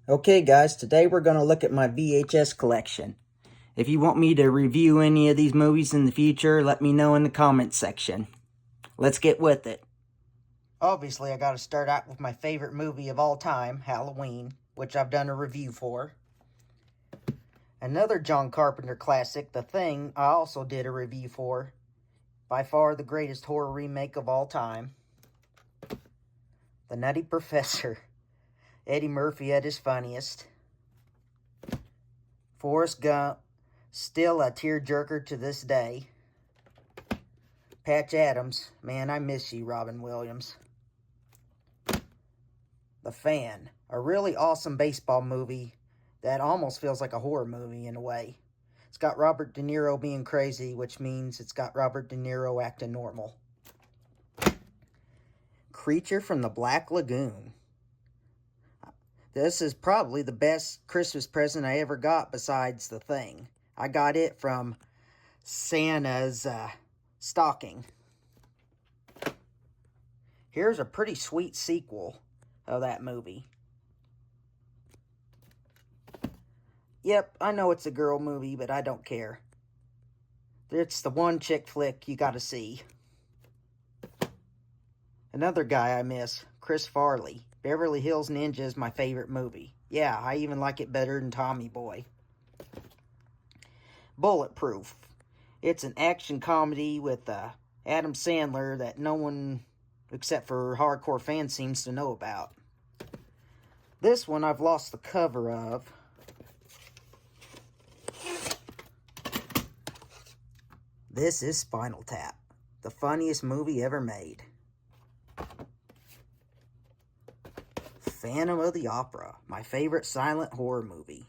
Okay guys, today we're going to look at my VHS collection. If you want me to review any of these movies in the future, let me know in the comments section. Let's get with it. Obviously, I got to start out with my favorite movie of all time, Halloween, which I've done a review for. Another John Carpenter classic, The Thing, I also did a review for. By far the greatest horror remake of all time. The Nutty Professor. Eddie Murphy at his funniest. Forrest Gump, still a tearjerker to this day. Patch Adams, man, I miss you, Robin Williams. The Fan, a really awesome baseball movie that almost feels like a horror movie in a way. It's got Robert De Niro being crazy, which means it's got Robert De Niro acting normal. Creature from the Black Lagoon. This is probably the best Christmas present I ever got besides The Thing. I got it from Santa's stocking. Here's a pretty sweet sequel of that movie. Yep, I know it's a girl movie, but I don't care. It's the one chick flick you gotta see. Another guy I miss, Chris Farley. Beverly Hills Ninja is my favorite movie. Yeah, I even like it better than Tommy Boy. Bulletproof. It's an action comedy with Adam Sandler that no one except for hardcore fans seems to know about. This one I've lost the cover of. This is Spinal Tap, the funniest movie ever made. Phantom of the Opera, my favorite silent horror movie.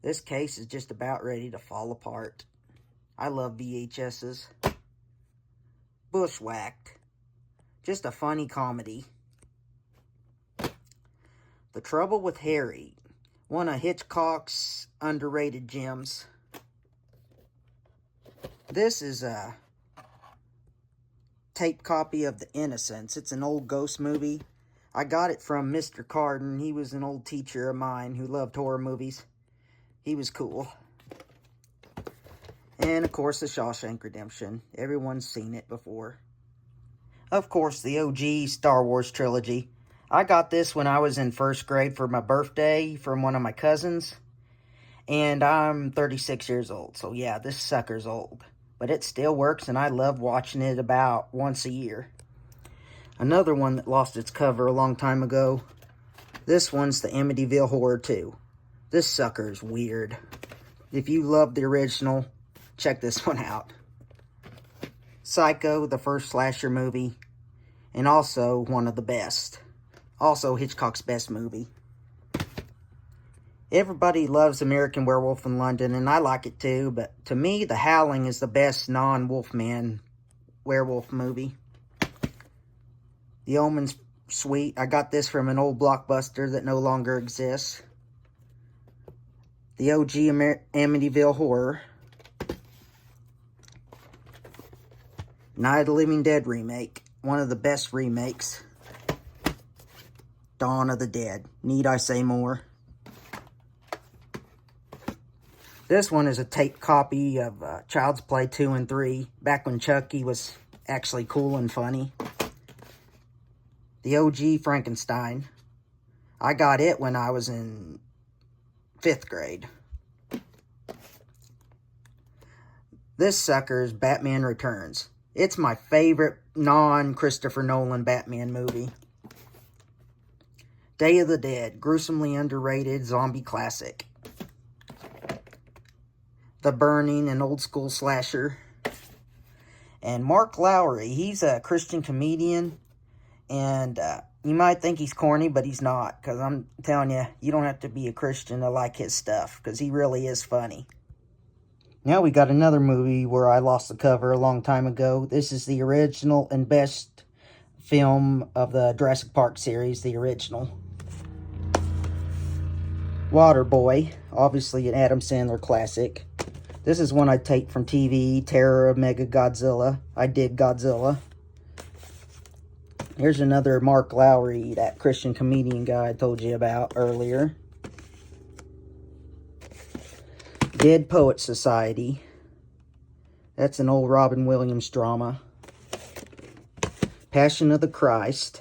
This case is just about ready to fall apart. I love VHSs. Bushwhacked, just a funny comedy. The Trouble with Harry, one of Hitchcock's underrated gems. This is a tape copy of The Innocents. It's an old ghost movie. I got it from Mr. Carden. He was an old teacher of mine who loved horror movies. He was cool. And, of course, The Shawshank Redemption. Everyone's seen it before. Of course, the OG Star Wars trilogy. I got this when I was in first grade for my birthday from one of my cousins. And I'm 36 years old. So, yeah, this sucker's old. But it still works, and I love watching it about once a year. Another one that lost its cover a long time ago. This one's the Amityville Horror 2. This sucker's weird. If you love the original, check this one out. Psycho, the first slasher movie. And also one of the best. Also Hitchcock's best movie. Everybody loves American Werewolf in London, and I like it too. But to me, The Howling is the best non-Wolfman werewolf movie. The Omen's sweet. I got this from an old Blockbuster that no longer exists. The OG Amityville Horror. Night of the Living Dead remake. One of the best remakes. Dawn of the Dead. Need I say more? This one is a tape copy of Child's Play 2 and 3. Back when Chucky was actually cool and funny. The OG Frankenstein. I got it when I was in 5th grade. This sucker is Batman Returns. It's my favorite non-Christopher Nolan Batman movie. Day of the Dead. Gruesomely underrated zombie classic. The Burning, an old school slasher. And Mark Lowry. He's a Christian comedian. And you might think he's corny, but he's not. Because I'm telling you, you don't have to be a Christian to like his stuff. Because he really is funny. Now we got another movie where I lost the cover a long time ago. This is the original and best film of the Jurassic Park series, the original. Waterboy, obviously an Adam Sandler classic. This is one I take from TV, Terror of Mega Godzilla. I dig Godzilla. Here's another Mark Lowry, that Christian comedian guy I told you about earlier. Dead Poet Society. That's an old Robin Williams drama. Passion of the Christ.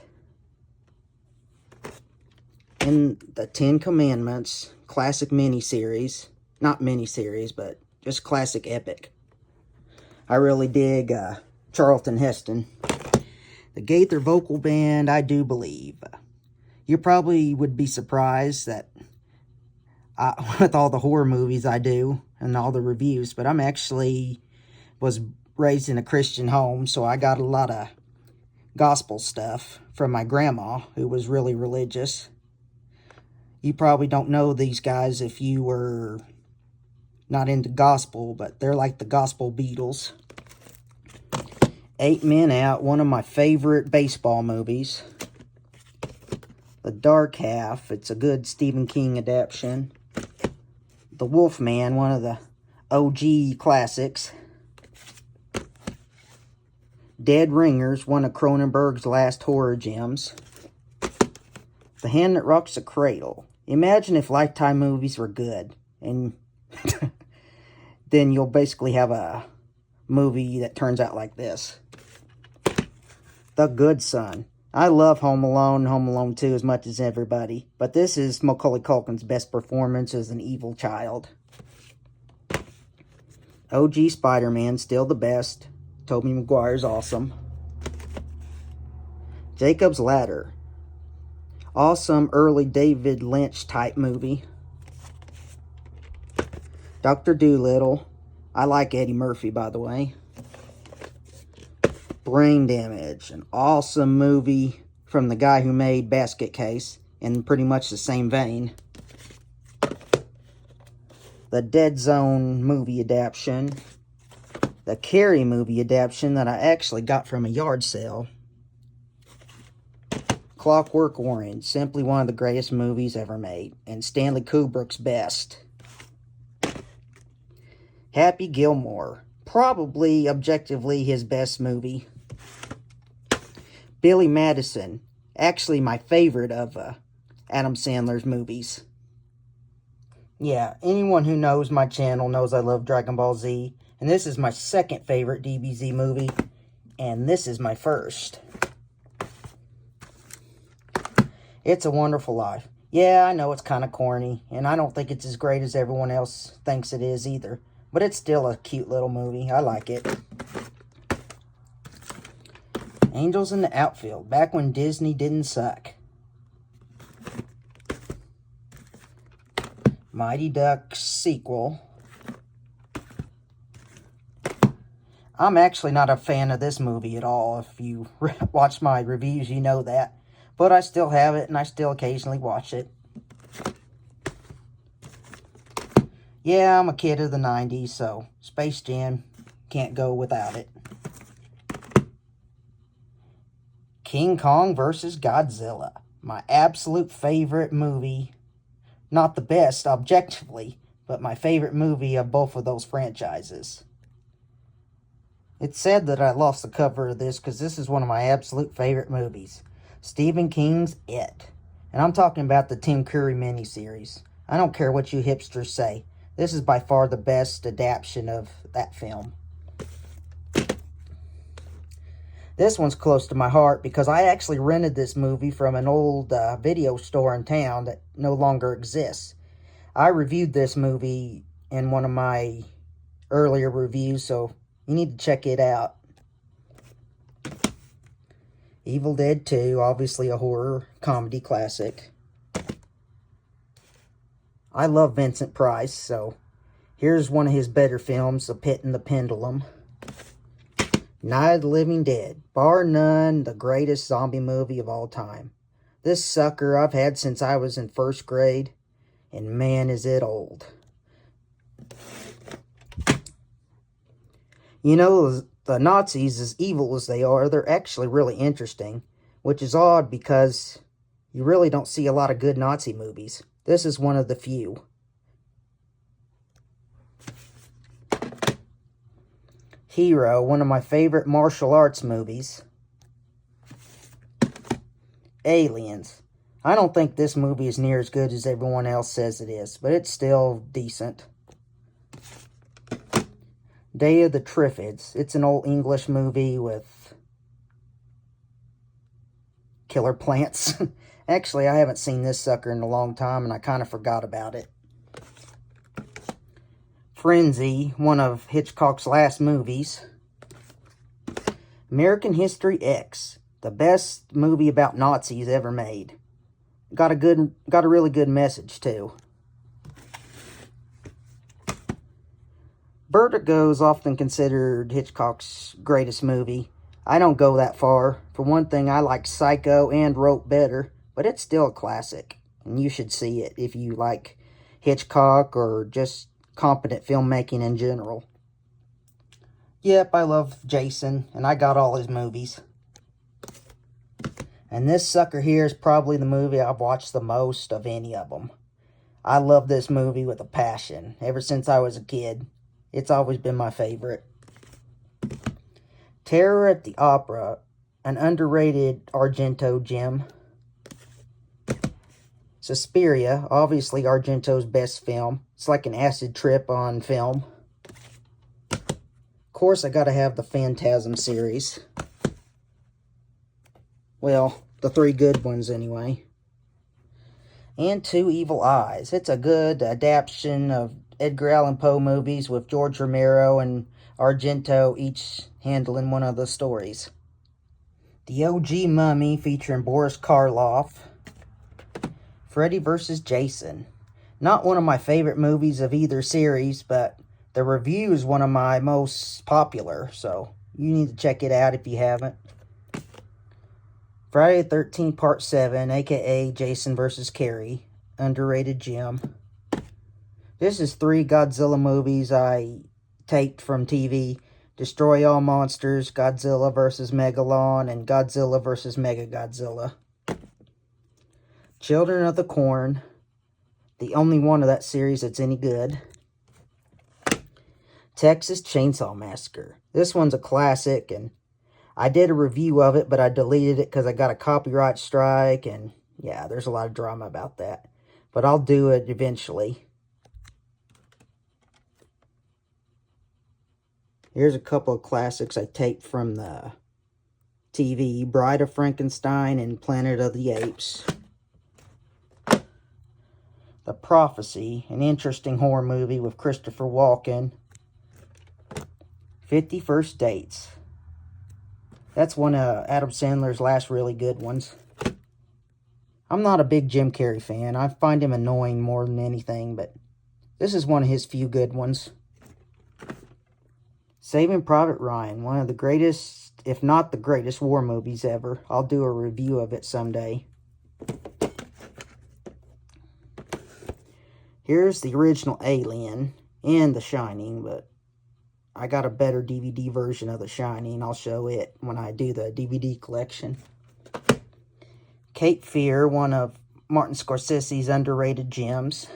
And the Ten Commandments. Classic miniseries. Not miniseries, but just classic epic. I really dig Charlton Heston. The Gaither Vocal Band, I Do Believe. You probably would be surprised that with all the horror movies I do and all the reviews, but I'm actually was raised in a Christian home, so I got a lot of gospel stuff from my grandma, who was really religious. You probably don't know these guys if you were not into gospel, but they're like the gospel Beatles. 8 Men Out, one of my favorite baseball movies. The Dark Half, it's a good Stephen King adaptation. The Wolfman, one of the OG classics. Dead Ringers, one of Cronenberg's last horror gems. The Hand That Rocks the Cradle. Imagine if Lifetime movies were good, and then you'll basically have a movie that turns out like this. The Good Son. I love Home Alone and Home Alone 2 as much as everybody, but this is Macaulay Culkin's best performance as an evil child. OG Spider-Man, still the best. Tobey Maguire's awesome. Jacob's Ladder. Awesome early David Lynch type movie. Dr. Dolittle. I like Eddie Murphy, by the way. Brain Damage. An awesome movie from the guy who made Basket Case, in pretty much the same vein. The Dead Zone movie adaptation. The Carrie movie adaptation that I actually got from a yard sale. Clockwork Orange. Simply one of the greatest movies ever made, and Stanley Kubrick's best. Happy Gilmore. Probably, objectively, his best movie. Billy Madison. Actually, my favorite of Adam Sandler's movies. Yeah, anyone who knows my channel knows I love Dragon Ball Z. And this is my second favorite DBZ movie. And this is my first. It's a Wonderful Life. Yeah, I know it's kind of corny. And I don't think it's as great as everyone else thinks it is either. But it's still a cute little movie. I like it. Angels in the Outfield. Back when Disney didn't suck. Mighty Ducks sequel. I'm actually not a fan of this movie at all. If you watch my reviews, you know that. But I still have it, and I still occasionally watch it. Yeah, I'm a kid of the 90s, so Space Jam can't go without it. King Kong vs. Godzilla. My absolute favorite movie. Not the best, objectively, but my favorite movie of both of those franchises. It's sad that I lost the cover of this, because this is one of my absolute favorite movies. Stephen King's It. And I'm talking about the Tim Curry miniseries. I don't care what you hipsters say. This is by far the best adaptation of that film. This one's close to my heart because I actually rented this movie from an old video store in town that no longer exists. I reviewed this movie in one of my earlier reviews, so you need to check it out. Evil Dead 2, obviously a horror comedy classic. I love Vincent Price, so here's one of his better films, The Pit and the Pendulum. Night of the Living Dead, bar none, the greatest zombie movie of all time. This sucker I've had since I was in first grade, and man is it old. You know, the Nazis, as evil as they are, they're actually really interesting, which is odd because you really don't see a lot of good Nazi movies. This is one of the few. Hero, one of my favorite martial arts movies. Aliens. I don't think this movie is near as good as everyone else says it is, but it's still decent. Day of the Triffids. It's an old English movie with killer plants. Actually, I haven't seen this sucker in a long time, and I kind of forgot about it. Frenzy, one of Hitchcock's last movies. American History X, the best movie about Nazis ever made. Got a really good message too. Vertigo is often considered Hitchcock's greatest movie. I don't go that far. For one thing, I like Psycho and Rope better, but it's still a classic, and you should see it if you like Hitchcock or just competent filmmaking in general. Yep, I love Jason, and I got all his movies. And this sucker here is probably the movie I've watched the most of any of them. I love this movie with a passion. Ever since I was a kid, it's always been my favorite. Terror at the Opera, an underrated Argento gem. Suspiria, obviously Argento's best film. It's like an acid trip on film. Of course, I gotta have the Phantasm series. Well, the 3 good ones anyway. And Two Evil Eyes. It's a good adaptation of Edgar Allan Poe movies with George Romero and Argento each handling one of the stories. The OG Mummy featuring Boris Karloff. Freddy vs. Jason. Not one of my favorite movies of either series, but the review is one of my most popular, so you need to check it out if you haven't. Friday the 13th Part 7, aka Jason vs. Carrie. Underrated gem. This is 3 Godzilla movies I taped from TV. Destroy All Monsters, Godzilla vs. Megalon, and Godzilla vs. Mechagodzilla. Children of the Corn. The only one of that series that's any good. Texas Chainsaw Massacre. This one's a classic, and I did a review of it, but I deleted it because I got a copyright strike, and yeah, there's a lot of drama about that. But I'll do it eventually. Here's a couple of classics I taped from the TV. Bride of Frankenstein and Planet of the Apes. The Prophecy, an interesting horror movie with Christopher Walken. 50 First Dates. That's one of Adam Sandler's last really good ones. I'm not a big Jim Carrey fan. I find him annoying more than anything, but this is one of his few good ones. Saving Private Ryan, one of the greatest, if not the greatest, war movies ever. I'll do a review of it someday. Here's the original Alien and The Shining, but I got a better DVD version of The Shining. I'll show it when I do the DVD collection. Cape Fear, one of Martin Scorsese's underrated gems.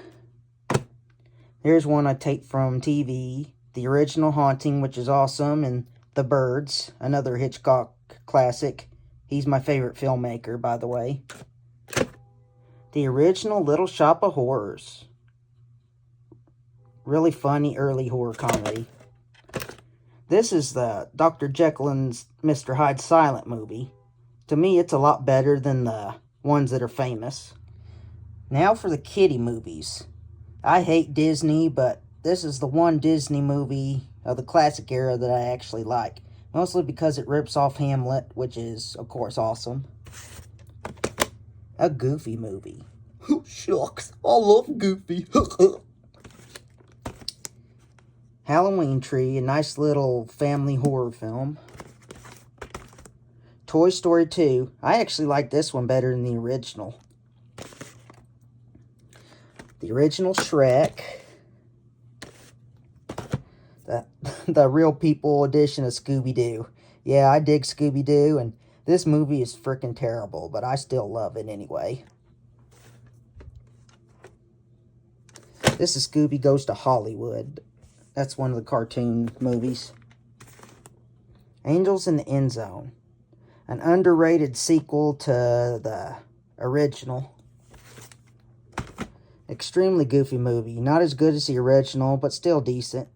Here's one I taped from TV. The Original Haunting, which is awesome, and The Birds, another Hitchcock classic. He's my favorite filmmaker, by the way. The Original Little Shop of Horrors. Really funny early horror comedy. This is the Dr. Jekyll and Mr. Hyde silent movie. To me, it's a lot better than the ones that are famous. Now for the kiddie movies. I hate Disney, but this is the one Disney movie of the classic era that I actually like. Mostly because it rips off Hamlet, which is, of course, awesome. A Goofy movie. Shucks, I love Goofy. Halloween Tree, a nice little family horror film. Toy Story 2. I actually like this one better than the original. The original Shrek. The Real People edition of Scooby-Doo. Yeah, I dig Scooby-Doo, and this movie is freaking terrible, but I still love it anyway. This is Scooby Goes to Hollywood. That's one of the cartoon movies. Angels in the End Zone. An underrated sequel to the original. Extremely goofy movie. Not as good as the original, but still decent.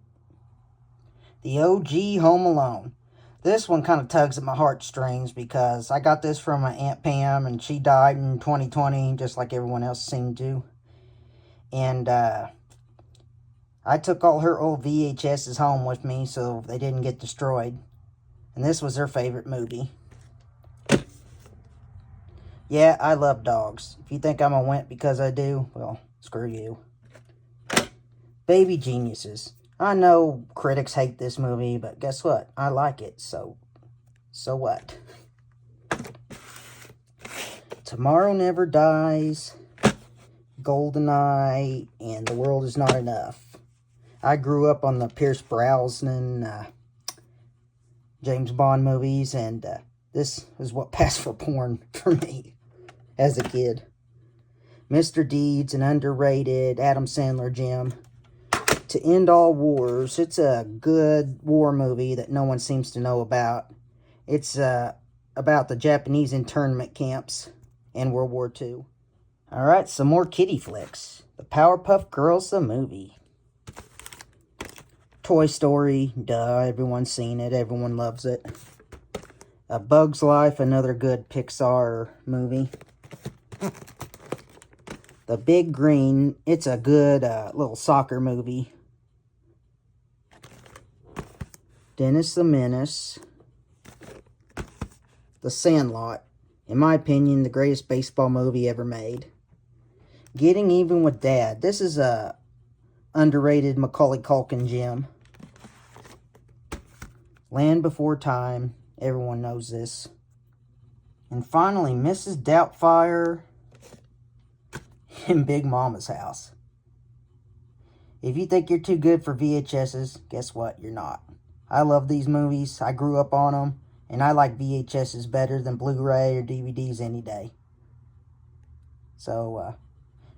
The OG Home Alone. This one kind of tugs at my heartstrings because I got this from my Aunt Pam, and she died in 2020, just like everyone else seemed to. And I took all her old VHSs home with me so they didn't get destroyed. And this was her favorite movie. Yeah, I love dogs. If you think I'm a wimp because I do, well, screw you. Baby Geniuses. I know critics hate this movie, but guess what? I like it, so what? Tomorrow Never Dies, GoldenEye, and The World Is Not Enough. I grew up on the Pierce Brosnan, James Bond movies, and this is what passed for porn for me as a kid. Mr. Deeds, an underrated Adam Sandler gem. To End All Wars. It's a good war movie that no one seems to know about. It's about the Japanese internment camps in World War II. Alright, some more kiddie flicks. The Powerpuff Girls, the movie. Toy Story, duh, everyone's seen it, everyone loves it. A Bug's Life, another good Pixar movie. The Big Green, it's a good little soccer movie. Dennis the Menace. The Sandlot, in my opinion, the greatest baseball movie ever made. Getting Even with Dad, this is a underrated Macaulay Culkin gem. Land Before Time, everyone knows this. And finally, Mrs. Doubtfire in Big Mama's House. If you think you're too good for VHSs, guess what? You're not. I love these movies. I grew up on them. And I like VHSs better than Blu-ray or DVDs any day. So,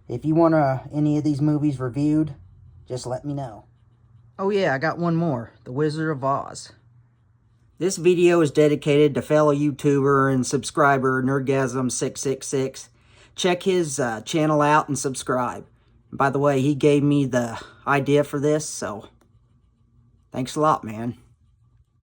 if you want any of these movies reviewed, just let me know. Oh yeah, I got one more. The Wizard of Oz. This video is dedicated to fellow YouTuber and subscriber Nerdgasm666. Check his channel out and subscribe. By the way, he gave me the idea for this, so thanks a lot, man.